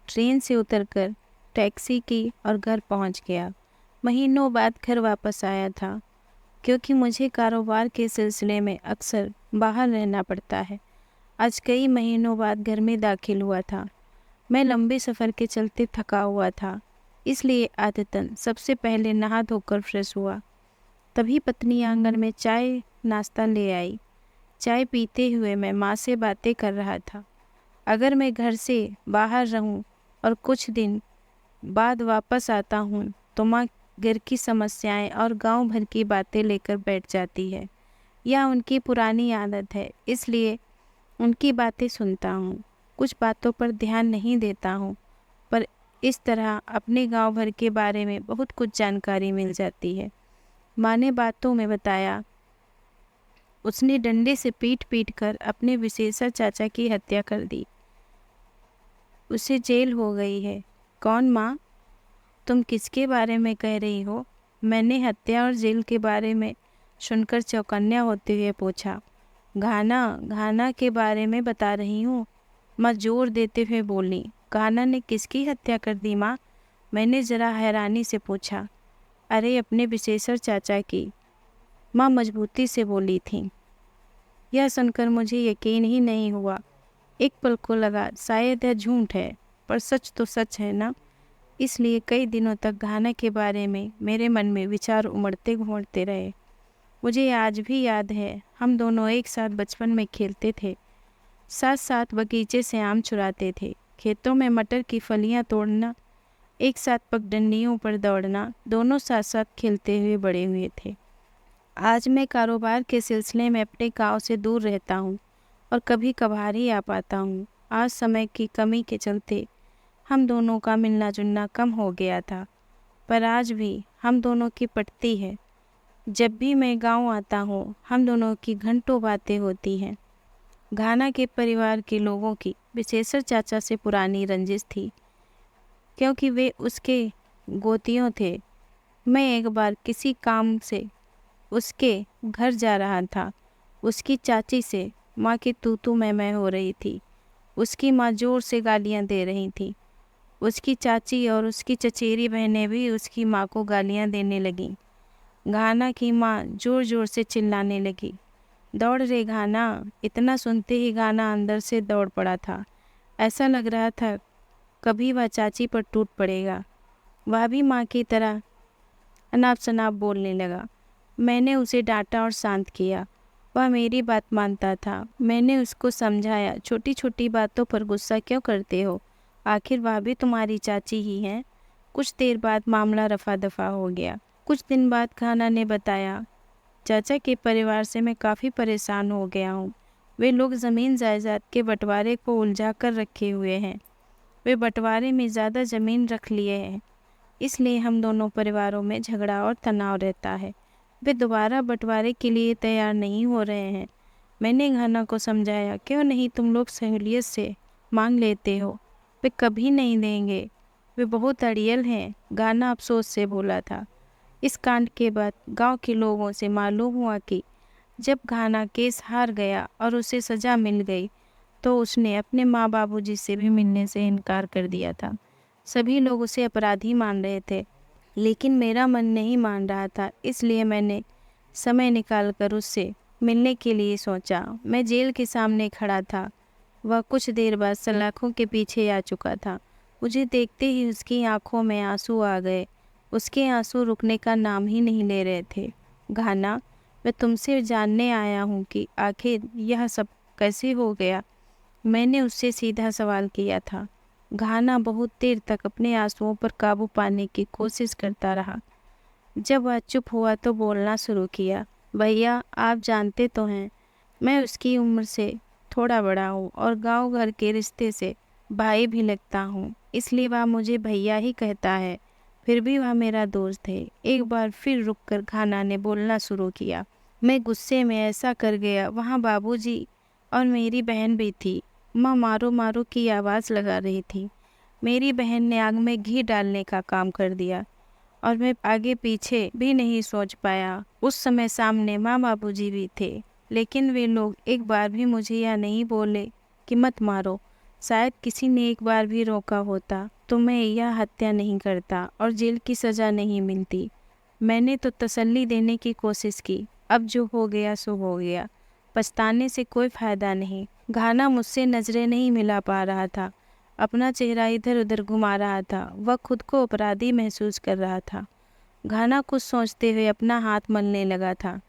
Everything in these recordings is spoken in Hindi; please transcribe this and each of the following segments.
ट्रेन से उतरकर टैक्सी की और घर पहुंच गया। महीनों बाद घर वापस आया था, क्योंकि मुझे कारोबार के सिलसिले में अक्सर बाहर रहना पड़ता है। आज कई महीनों बाद घर में दाखिल हुआ था। मैं लंबे सफ़र के चलते थका हुआ था, इसलिए आदतन सबसे पहले नहा धोकर फ्रेश हुआ। तभी पत्नी आंगन में चाय नाश्ता ले आई। चाय पीते हुए मैं माँ से बातें कर रहा था। अगर मैं घर से बाहर रहूं और कुछ दिन बाद वापस आता हूं, तो माँ घर की समस्याएं और गांव भर की बातें लेकर बैठ जाती है। यह उनकी पुरानी आदत है, इसलिए उनकी बातें सुनता हूँ। कुछ बातों पर ध्यान नहीं देता हूँ, पर इस तरह अपने गांव भर के बारे में बहुत कुछ जानकारी मिल जाती है। माँ ने बातों में बताया, उसने डंडे से पीट पीट कर अपने विशेषर चाचा की हत्या कर दी। उसे जेल हो गई है। कौन माँ? तुम किसके बारे में कह रही हो? मैंने हत्या और जेल के बारे में सुनकर चौकन्ना होते हुए पूछा। घाना घाना के बारे में बता रही हूँ, माँ जोर देते हुए बोली। घाना ने किसकी हत्या कर दी माँ? मैंने जरा हैरानी से पूछा। अरे अपने विशेषर चाचा की, माँ मजबूती से बोली थी। यह सुनकर मुझे यकीन ही नहीं हुआ। एक पल को लगा शायद यह झूठ है, पर सच तो सच है ना। इसलिए कई दिनों तक घाना के बारे में मेरे मन में विचार उमड़ते घुमड़ते रहे। मुझे आज भी याद है, हम दोनों एक साथ बचपन में खेलते थे, साथ साथ बगीचे से आम चुराते थे, खेतों में मटर की फलियां तोड़ना, एक साथ पगडंडियों पर दौड़ना, दोनों साथ साथ खेलते हुए बड़े हुए थे। आज मैं कारोबार के सिलसिले में अपने गांव से दूर रहता हूं और कभी कभार ही आ पाता हूं। आज समय की कमी के चलते हम दोनों का मिलना जुलना कम हो गया था, पर आज भी हम दोनों की पटती है। जब भी मैं गांव आता हूँ, हम दोनों की घंटों बातें होती हैं। घाना के परिवार के लोगों की विशेषर चाचा से पुरानी रंजिश थी, क्योंकि वे उसके गोतियों थे। मैं एक बार किसी काम से उसके घर जा रहा था। उसकी चाची से माँ की तू मैं हो रही थी। उसकी माँ जोर से गालियाँ दे रही थी। उसकी चाची और उसकी चचेरी बहनें भी उसकी माँ को गालियाँ देने लगीं। घाना की माँ जोर जोर से चिल्लाने लगी, दौड़ रे घाना। इतना सुनते ही घाना अंदर से दौड़ पड़ा था। ऐसा लग रहा था कभी वह चाची पर टूट पड़ेगा। वह भी माँ की तरह अनाप शनाप बोलने लगा। मैंने उसे डांटा और शांत किया। वह मेरी बात मानता था। मैंने उसको समझाया, छोटी छोटी बातों पर गुस्सा क्यों करते हो, आखिर वह भी तुम्हारी चाची ही है। कुछ देर बाद मामला रफा दफा हो गया। कुछ दिन बाद घाना ने बताया, चाचा के परिवार से मैं काफ़ी परेशान हो गया हूँ। वे लोग ज़मीन जायदाद के बंटवारे को उलझा कर रखे हुए हैं। वे बंटवारे में ज़्यादा ज़मीन रख लिए हैं, इसलिए हम दोनों परिवारों में झगड़ा और तनाव रहता है। वे दोबारा बंटवारे के लिए तैयार नहीं हो रहे हैं। मैंने घाना को समझाया, क्यों नहीं तुम लोग सहूलियत से मांग लेते हो। वे कभी नहीं देंगे, वे बहुत अड़ियल हैं, घाना अफसोस से बोला था। इस कांड के बाद गांव के लोगों से मालूम हुआ कि जब घाना केस हार गया और उसे सज़ा मिल गई, तो उसने अपने माँ बाबूजी से भी मिलने से इनकार कर दिया था। सभी लोग उसे अपराधी मान रहे थे, लेकिन मेरा मन नहीं मान रहा था। इसलिए मैंने समय निकालकर उससे मिलने के लिए सोचा। मैं जेल के सामने खड़ा था। वह कुछ देर बाद सलाखों के पीछे आ चुका था। मुझे देखते ही उसकी आंखों में आंसू आ गए। उसके आंसू रुकने का नाम ही नहीं ले रहे थे। घाना, मैं तुमसे जानने आया हूँ कि आखिर यह सब कैसे हो गया। मैंने उससे सीधा सवाल किया था। घाना बहुत देर तक अपने आंसुओं पर काबू पाने की कोशिश करता रहा। जब वह चुप हुआ तो बोलना शुरू किया। भैया, आप जानते तो हैं, मैं उसकी उम्र से थोड़ा बड़ा हूँ और गांव घर के रिश्ते से भाई भी लगता हूँ, इसलिए वह मुझे भैया ही कहता है। फिर भी वह मेरा दोस्त है। एक बार फिर रुककर घाना ने बोलना शुरू किया। मैं गुस्से में ऐसा कर गया, वहाँ बाबूजी और मेरी बहन भी थी। माँ मारो मारो की आवाज़ लगा रही थी। मेरी बहन ने आग में घी डालने का काम कर दिया और मैं आगे पीछे भी नहीं सोच पाया। उस समय सामने माँ बाबूजी भी थे, लेकिन वे लोग एक बार भी मुझे यह नहीं बोले कि मत मारो। शायद किसी ने एक बार भी रोका होता तो मैं यह हत्या नहीं करता और जेल की सज़ा नहीं मिलती। मैंने तो तसल्ली देने की कोशिश की, अब जो हो गया सो हो गया, पछताने से कोई फ़ायदा नहीं। घाना मुझसे नज़रें नहीं मिला पा रहा था, अपना चेहरा इधर उधर घुमा रहा था। वह खुद को अपराधी महसूस कर रहा था। घाना कुछ सोचते हुए अपना हाथ मलने लगा था।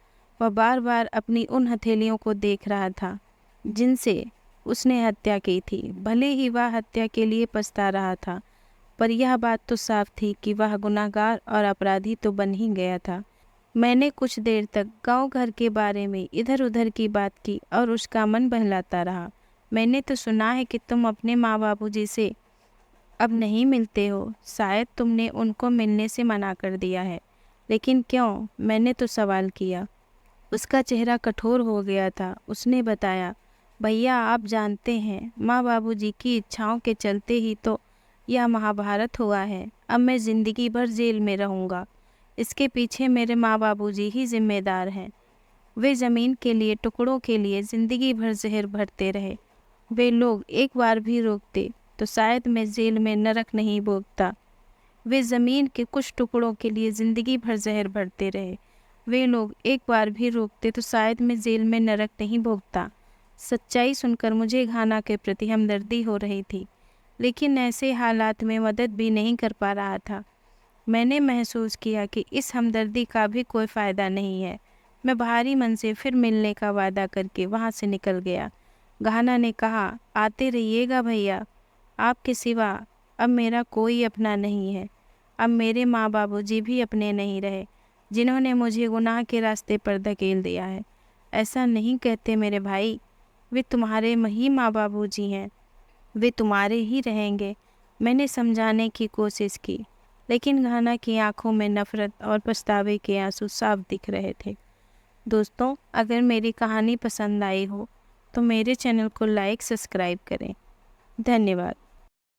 वह बार बार अपनी उन हथेलियों को देख रहा था जिनसे उसने हत्या की थी। भले ही वह हत्या के लिए पछता रहा था, पर यह बात तो साफ थी कि वह गुनहगार और अपराधी तो बन ही गया था। मैंने कुछ देर तक गांव घर के बारे में इधर उधर की बात की और उसका मन बहलाता रहा। मैंने तो सुना है कि तुम अपने माँ बाबूजी से अब नहीं मिलते हो, शायद तुमने उनको मिलने से मना कर दिया है। लेकिन क्यों? मैंने तो सवाल किया। उसका चेहरा कठोर हो गया था। उसने बताया, भैया आप जानते हैं, माँ बाबूजी की इच्छाओं के चलते ही तो यह महाभारत हुआ है। अब मैं ज़िंदगी भर जेल में रहूँगा। इसके पीछे मेरे माँ बाबूजी ही जिम्मेदार हैं। वे ज़मीन के लिए, टुकड़ों के लिए ज़िंदगी भर जहर भरते रहे। वे लोग एक बार भी रोकते तो शायद मैं जेल में नरक नहीं भोगता। वे ज़मीन के कुछ टुकड़ों के लिए ज़िंदगी भर जहर भरते रहे। वे लोग एक बार भी रोकते तो शायद मैं जेल में नरक नहीं भोगता। सच्चाई सुनकर मुझे घाना के प्रति हमदर्दी हो रही थी, लेकिन ऐसे हालात में मदद भी नहीं कर पा रहा था। मैंने महसूस किया कि इस हमदर्दी का भी कोई फ़ायदा नहीं है। मैं भारी मन से फिर मिलने का वादा करके वहाँ से निकल गया। घाना ने कहा, आते रहिएगा भैया, आपके सिवा अब मेरा कोई अपना नहीं है। अब मेरे माँ बाबूजी भी अपने नहीं रहे, जिन्होंने मुझे गुनाह के रास्ते पर धकेल दिया है। ऐसा नहीं कहते मेरे भाई, वे तुम्हारे ही माँ बाबूजी हैं, वे तुम्हारे ही रहेंगे। मैंने समझाने की कोशिश की, लेकिन घाना की आंखों में नफ़रत और पछतावे के आंसू साफ दिख रहे थे। दोस्तों, अगर मेरी कहानी पसंद आई हो तो मेरे चैनल को लाइक सब्सक्राइब करें। धन्यवाद।